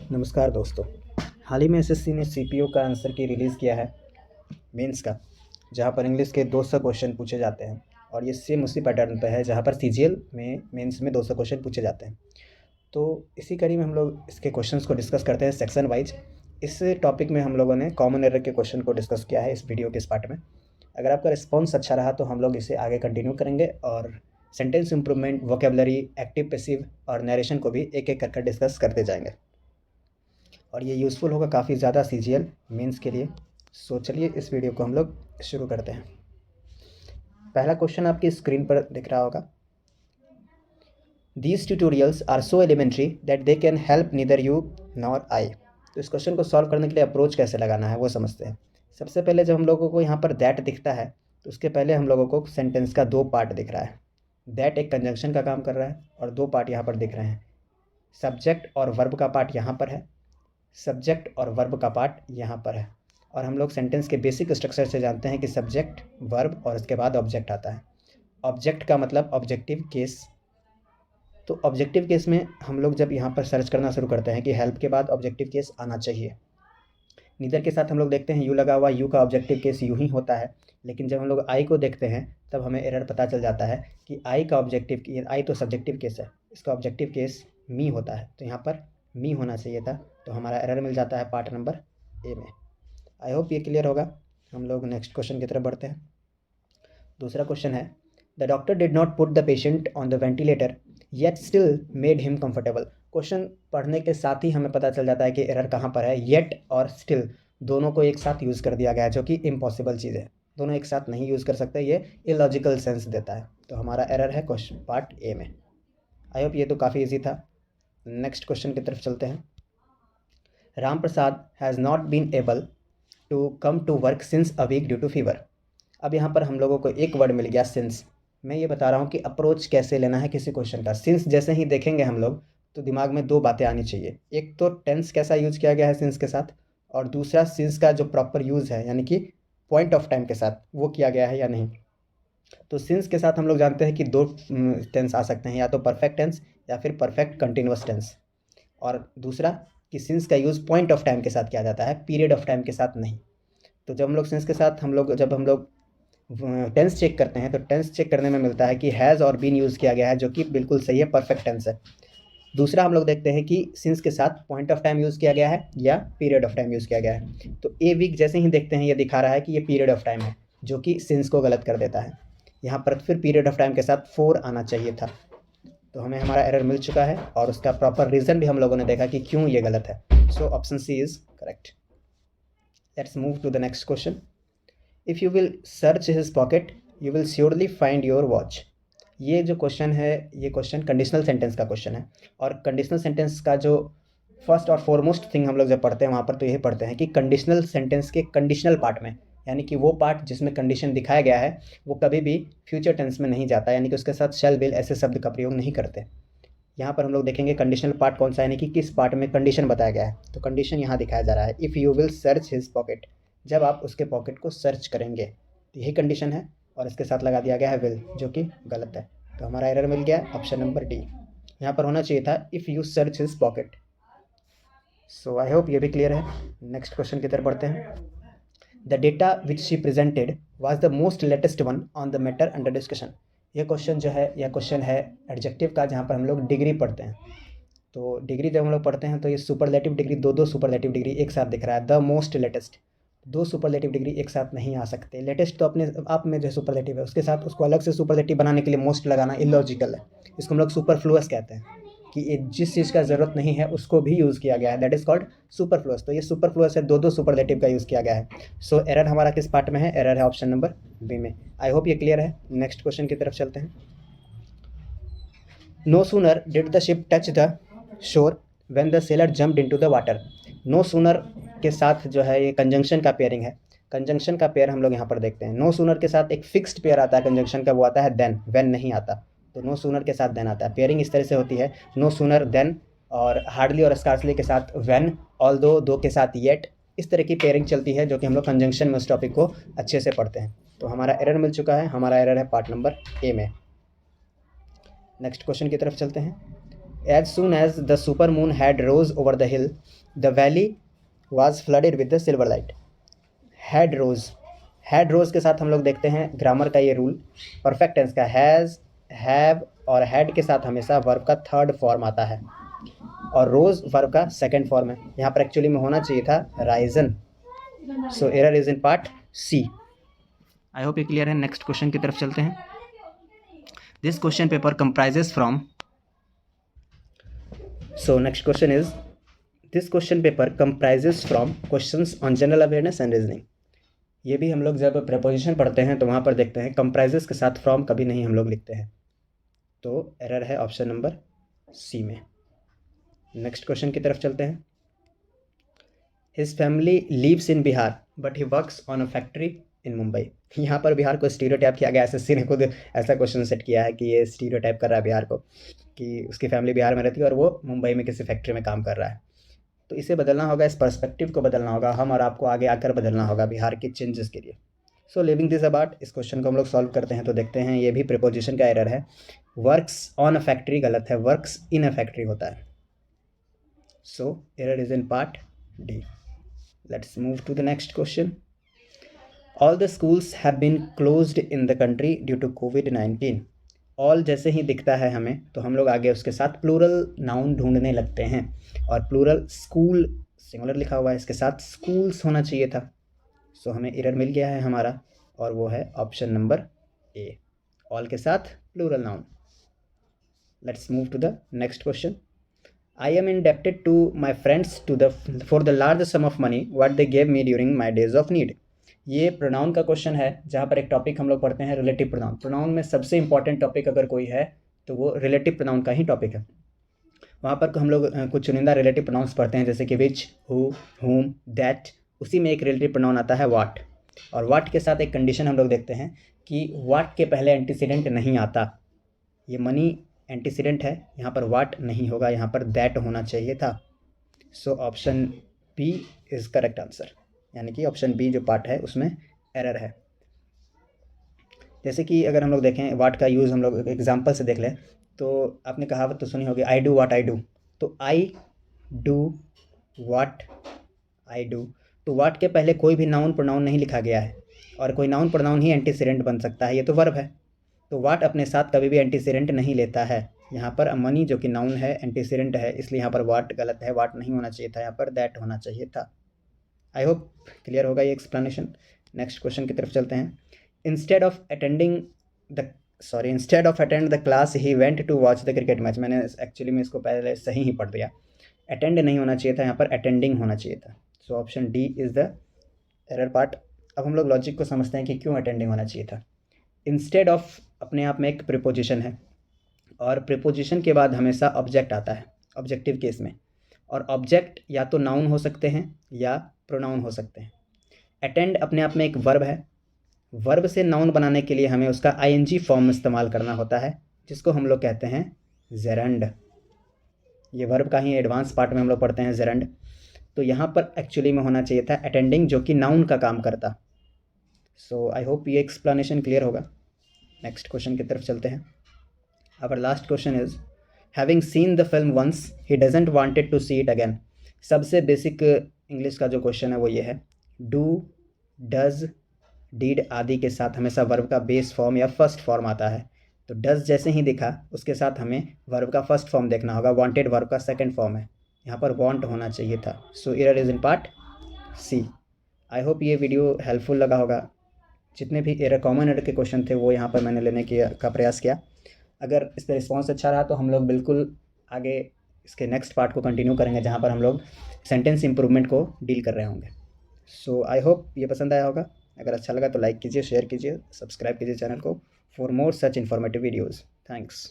नमस्कार दोस्तों। हाल ही में एसएससी ने सीपीओ का आंसर की रिलीज़ किया है मेंस का, जहां पर इंग्लिश के 200 क्वेश्चन पूछे जाते हैं और ये सेम उसी पैटर्न पे है जहां पर सीजीएल में मेंस में 200 क्वेश्चन पूछे जाते हैं। तो इसी कड़ी में हम लोग इसके क्वेश्चंस को डिस्कस करते हैं सेक्शन वाइज। इस टॉपिक में हम लोगों ने कॉमन एरर के क्वेश्चन को डिस्कस किया है इस वीडियो के इस पार्ट में। अगर आपका रिस्पॉन्स अच्छा रहा तो हम लोग इसे आगे कंटिन्यू करेंगे और sentence improvement, vocabulary, active passive और नरेशन को भी एक एक करके डिस्कस करते जाएंगे और ये यूज़फुल होगा काफ़ी ज़्यादा सीजीएल मेंस के लिए। सो चलिए इस वीडियो को हम लोग शुरू करते हैं। पहला क्वेश्चन आपकी स्क्रीन पर दिख रहा होगा। These tutorials are so elementary that they can help neither you nor I। तो इस क्वेश्चन को सॉल्व करने के लिए अप्रोच कैसे लगाना है वो समझते हैं। सबसे पहले जब हम लोगों को यहाँ पर दैट दिखता है तो उसके पहले हम लोगों को सेंटेंस का 2 पार्ट दिख रहा है। दैट एक कंजंक्शन का काम कर रहा है और 2 पार्ट यहाँ पर दिख रहे हैं। सब्जेक्ट और वर्ब का पार्ट यहाँ पर है, सब्जेक्ट और वर्ब का पार्ट यहाँ पर है। और हम लोग सेंटेंस के बेसिक स्ट्रक्चर से जानते हैं कि सब्जेक्ट, वर्ब और उसके बाद ऑब्जेक्ट आता है। ऑब्जेक्ट का मतलब ऑब्जेक्टिव केस। तो ऑब्जेक्टिव केस में हम लोग जब यहाँ पर सर्च करना शुरू करते हैं कि हेल्प के बाद ऑब्जेक्टिव केस आना चाहिए। नीदर के साथ हम लोग देखते हैं यू लगा हुआ, यू का ऑब्जेक्टिव केस यूँ ही होता है। लेकिन जब हम लोग आई को देखते हैं तब हमें एरर पता चल जाता है कि आई का ऑब्जेक्टिव, आई तो सब्जेक्टिव केस है, इसका ऑब्जेक्टिव केस मी होता है। तो यहाँ पर मी होना चाहिए था, तो हमारा एरर मिल जाता है पार्ट नंबर ए में। आई होप ये क्लियर होगा। हम लोग नेक्स्ट क्वेश्चन की तरफ बढ़ते हैं। दूसरा क्वेश्चन है, the doctor did not put the patient on the ventilator yet still made him comfortable. Question पढ़ने के साथ ही हमें पता चल जाता है कि एरर कहाँ पर है। येट और स्टिल दोनों को एक साथ यूज़ कर दिया गया है, जो कि इम्पॉसिबल चीज़ है। दोनों एक साथ नहीं यूज़ कर सकते, ये इलॉजिकल सेंस देता है। तो हमारा एरर है क्वेश्चन पार्ट ए में। आई होप ये तो काफ़ी ईजी था। नेक्स्ट क्वेश्चन की तरफ चलते हैं। Ram Prasad has not been able to come to work since a week due to fever. अब यहाँ पर हम लोगों को एक वर्ड मिल गया, सिंस। मैं ये बता रहा हूँ कि अप्रोच कैसे लेना है किसी क्वेश्चन का। सिंस जैसे ही देखेंगे हम लोग तो दिमाग में 2 बातें आनी चाहिए। एक तो टेंस कैसा यूज़ किया गया है सिंस के साथ, और दूसरा सिंस का जो प्रॉपर यूज़ है यानी कि पॉइंट ऑफ टाइम के साथ वो किया गया है या नहीं। तो सिंस के साथ हम लोग जानते हैं कि 2 टेंस आ सकते हैं, या तो परफेक्ट टेंस या फिर परफेक्ट कंटिन्यूअस टेंस। और दूसरा कि सिंस का यूज़ पॉइंट ऑफ टाइम के साथ किया जाता है, पीरियड ऑफ टाइम के साथ नहीं। तो जब हम लोग सिंस के साथ जब हम लोग टेंस चेक करते हैं तो टेंस चेक करने में मिलता है कि हैज़ और बीन यूज़ किया गया है, जो कि बिल्कुल सही है, परफेक्ट टेंस है। दूसरा हम लोग देखते हैं कि सिंस के साथ पॉइंट ऑफ टाइम यूज़ किया गया है या पीरियड ऑफ टाइम यूज़ किया गया है। तो ए वीक जैसे ही देखते हैं ये दिखा रहा है कि ये पीरियड ऑफ टाइम है, जो कि सिंस को गलत कर देता है। यहाँ पर फिर पीरियड ऑफ टाइम के साथ 4 आना चाहिए था। तो हमें हमारा एरर मिल चुका है और उसका प्रॉपर रीज़न भी हम लोगों ने देखा कि क्यों ये गलत है। So option C is correct. Let's move to the next question. If you will search his pocket you will surely find your watch. ये जो क्वेश्चन है, ये क्वेश्चन कंडीशनल सेंटेंस का क्वेश्चन है। और कंडीशनल सेंटेंस का जो फर्स्ट और फॉरमोस्ट थिंग हम लोग जब पढ़ते हैं वहाँ पर तो यही पढ़ते हैं कि कंडीशनल सेंटेंस के कंडीशनल पार्ट में, यानी कि वो पार्ट जिसमें कंडीशन दिखाया गया है वो कभी भी फ्यूचर टेंस में नहीं जाता, यानी कि उसके साथ शैल विल ऐसे शब्द का प्रयोग नहीं करते। यहाँ पर हम लोग देखेंगे कंडीशनल पार्ट कौन सा है, यानी कि किस पार्ट में कंडीशन बताया गया है। तो कंडीशन यहाँ दिखाया जा रहा है, if you will search his pocket, जब आप उसके पॉकेट को सर्च करेंगे, तो यही कंडीशन है। और इसके साथ लगा दिया गया है विल, जो कि गलत है। तो हमारा एरर मिल गया ऑप्शन नंबर डी। यहाँ पर होना चाहिए था if you search his pocket. So I hope ये भी क्लियर है। नेक्स्ट क्वेश्चन की तरफ बढ़ते हैं। The data which she presented was the most latest one on the matter under discussion. यह क्वेश्चन जो है, यह क्वेश्चन है एडजेक्टिव का, जहाँ पर हम लोग डिग्री पढ़ते हैं। तो डिग्री जब हम लोग पढ़ते हैं तो ये सुपरलेटिव डिग्री, 2 सुपरलेटिव डिग्री एक साथ दिख रहा है। The most latest, 2 superlative degree एक साथ नहीं आ सकते। लेटेस्ट तो अपने आप में जो सुपरलेटिव है, उसके साथ उसको अलग से सुपरलेटिव बनाने के लिए मोस्ट लगाना इलॉजिकल है। इसको हम लोग सुपरफ्लुअस कहते हैं कि जिस चीज़ का ज़रूरत नहीं है उसको भी यूज़ किया गया है, दैट इज़ कॉल्ड सुपरफ्लुअस। तो ये सुपरफ्लुअस है, 2 सुपरलेटिव का यूज़ किया गया है। सो एरर हमारा किस पार्ट में है? एरर है ऑप्शन नंबर बी में। आई होप ये क्लियर है। नेक्स्ट क्वेश्चन की तरफ चलते हैं। No sooner did the ship touch the shore when the sailor jumped into the water. No sooner के साथ जो है ये कंजंक्शन का पेयरिंग है। कंजंक्शन का पेयर हम लोग यहाँ पर देखते हैं। नो सूनर के साथ एक फिक्स्ड पेयर आता है कंजंक्शन का, वो आता है देन, व्हेन नहीं आता। तो नो सूनर के साथ देन आता है। पेयरिंग इस तरह से होती है, नो सूनर देन, और हार्डली और स्कार्सली के साथ व्हेन, ऑल्दो, दो के साथ येट। इस तरह की पेयरिंग चलती है, जो कि हम लोग कंजंक्शन में उस टॉपिक को अच्छे से पढ़ते हैं। तो हमारा एरर मिल चुका है, हमारा एरर है पार्ट नंबर ए में। नेक्स्ट क्वेश्चन की तरफ चलते हैं। As soon as the super moon had rose over the hill, the valley was flooded with the silver light. Had rose के साथ हम लोग देखते हैं ग्रामर का ये रूल, परफेक्ट टेंस का हैज़, हैव और हैड के साथ हमेशा वर्ब का थर्ड फॉर्म आता है और रोज वर्ब का सेकंड फॉर्म है. यहाँ पर एक्चुअली में होना चाहिए था risen. So error is in part C. I hope ये क्लियर है. नेक्स्ट क्वेश्चन की तरफ चलते हैं. This question paper comprises from. So next question is, this question paper comprises from questions on general awareness and reasoning. ये भी हम लोग जब प्रेपोजिशन पढ़ते हैं तो वहाँ पर देखते हैं कंप्राइजेस के साथ फ्रॉम कभी नहीं हम लोग लिखते हैं. तो एरर है ऑप्शन नंबर सी में. नेक्स्ट क्वेश्चन की तरफ चलते हैं. His family leaves in Bihar but he works on a factory in Mumbai. यहाँ पर बिहार को स्टीरियोटाइप किया गया. एसएससी ने खुद ऐसा क्वेश्चन सेट किया है कि ये स्टीरियोटाइप कर रहा है बिहार को, कि उसकी फैमिली बिहार में रहती है और वो मुंबई में किसी फैक्ट्री में काम कर रहा है. तो इसे बदलना होगा, इस पर्सपेक्टिव को बदलना होगा, हम और आपको आगे आकर बदलना होगा बिहार के चेंजेस के लिए. सो लिविंग दिस अबाउट, इस क्वेश्चन को हम लोग सॉल्व करते हैं. तो देखते हैं, ये भी प्रीपोजिशन का एरर है. वर्क्स ऑन अ फैक्ट्री गलत है, वर्क्स इन अ फैक्ट्री होता है. So error is in part D. Let's move to the next question. All the schools have been closed in the country due to कोविड-19. All जैसे ही दिखता है हमें तो हम लोग आगे उसके साथ प्लूरल नाउन ढूंढने लगते हैं और प्लूरल स्कूल सिंगुलर लिखा हुआ है, इसके साथ स्कूल्स होना चाहिए था. सो हमें एरर मिल गया है हमारा और वो है ऑप्शन नंबर ए, ऑल के साथ plural noun. Let's move to the next question. I am indebted to my friends for the large sum of money what they gave me during my days of need. ये pronoun का question है, जहाँ पर एक topic हम लोग पढ़ते हैं रिलेटिव प्रोनाउन. प्रोनाउन में सबसे इंपॉर्टेंट टॉपिक अगर कोई है तो वो रिलेटिव प्रोनाउन का ही टॉपिक है. वहाँ पर हम लोग कुछ चुनिंदा रिलेटिव प्रोनाउंस पढ़ते हैं, जैसे कि विच, हु, हुम, दैट. उसी में एक रिलेटिव प्रोनाउन आता है वाट, और वाट के साथ एक कंडीशन हम लोग देखते हैं कि वाट के पहले एंटीसीडेंट नहीं आता. ये मनी एंटीसीडेंट है, यहाँ पर वाट नहीं होगा, यहाँ पर दैट होना चाहिए था. So option B is correct answer, यानी कि ऑप्शन बी जो पार्ट है उसमें एरर है. जैसे कि अगर हम लोग देखें वाट का यूज़ हम लोग एग्जांपल से देख लें तो आपने कहावत तो सुनी होगी, I do watt I do. तो I do watt I do, तो वाट के पहले कोई भी नाउन प्रोनाउन नहीं लिखा गया है और कोई नाउन प्रोनाउन ही एंटीसीडेंट बन सकता है, ये तो वर्ब है. तो वाट अपने साथ कभी भी एंटीसीडेंट नहीं लेता है. यहाँ पर मनी जो कि नाउन है एंटीसीडेंट है, इसलिए यहाँ पर वाट गलत है, वाट नहीं होना चाहिए था, यहाँ पर दैट होना चाहिए था. आई होप क्लियर होगा ये एक्सप्लेनेशन. नेक्स्ट क्वेश्चन की तरफ चलते हैं. Instead of attend the class he went to watch the cricket match. मैंने एक्चुअली में इसको पहले सही ही पढ़ दिया. अटेंड नहीं होना चाहिए था, यहाँ पर अटेंडिंग होना चाहिए था. So option D is the error part. अब हम लोग लॉजिक को समझते हैं कि क्यों अटेंडिंग होना चाहिए था. इंस्टेड ऑफ अपने आप में एक प्रीपोजिशन है और प्रीपोजिशन के बाद हमेशा ऑब्जेक्ट आता है ऑब्जेक्टिव केस में, और ऑब्जेक्ट या तो नाउन हो सकते हैं या प्रोनाउन हो सकते हैं. अटेंड अपने आप में एक वर्ब है. वर्ब से नाउन बनाने के लिए हमें उसका आईएनजी फॉर्म इस्तेमाल करना होता है, जिसको हम लोग कहते हैं जेरंड. ये वर्ब का ही एडवांस पार्ट में हम लोग पढ़ते हैं जेरंड. तो यहाँ पर एक्चुअली में होना चाहिए था अटेंडिंग, जो कि नाउन का काम करता. सो आई होप ये एक्सप्लेनेशन क्लियर होगा. नेक्स्ट क्वेश्चन की तरफ चलते हैं. Our last question is, having seen the film once he doesn't wanted to see it again. सबसे बेसिक इंग्लिश का जो क्वेश्चन है वो ये है. डू, डज, डीड आदि के साथ हमेशा वर्ब का बेस फॉर्म या फर्स्ट फॉर्म आता है. तो डज जैसे ही दिखा उसके साथ हमें वर्ब का फर्स्ट फॉर्म देखना होगा. वांटेड वर्ब का सेकंड फॉर्म है, यहाँ पर वांट होना चाहिए था. So error is in part C. I hope ये वीडियो हेल्पफुल लगा होगा. जितने भी एरर कॉमन एरर के क्वेश्चन थे वो यहाँ पर मैंने लेने का प्रयास किया. अगर इस पर रिस्पॉन्स अच्छा रहा तो हम लोग बिल्कुल आगे इसके नेक्स्ट पार्ट को कंटिन्यू करेंगे, जहाँ पर हम लोग सेंटेंस इंप्रूवमेंट को डील कर रहे होंगे. सो आई होप ये पसंद आया होगा. अगर अच्छा लगा तो लाइक कीजिए, शेयर कीजिए, सब्सक्राइब कीजिए चैनल को for more such informative videos. Thanks.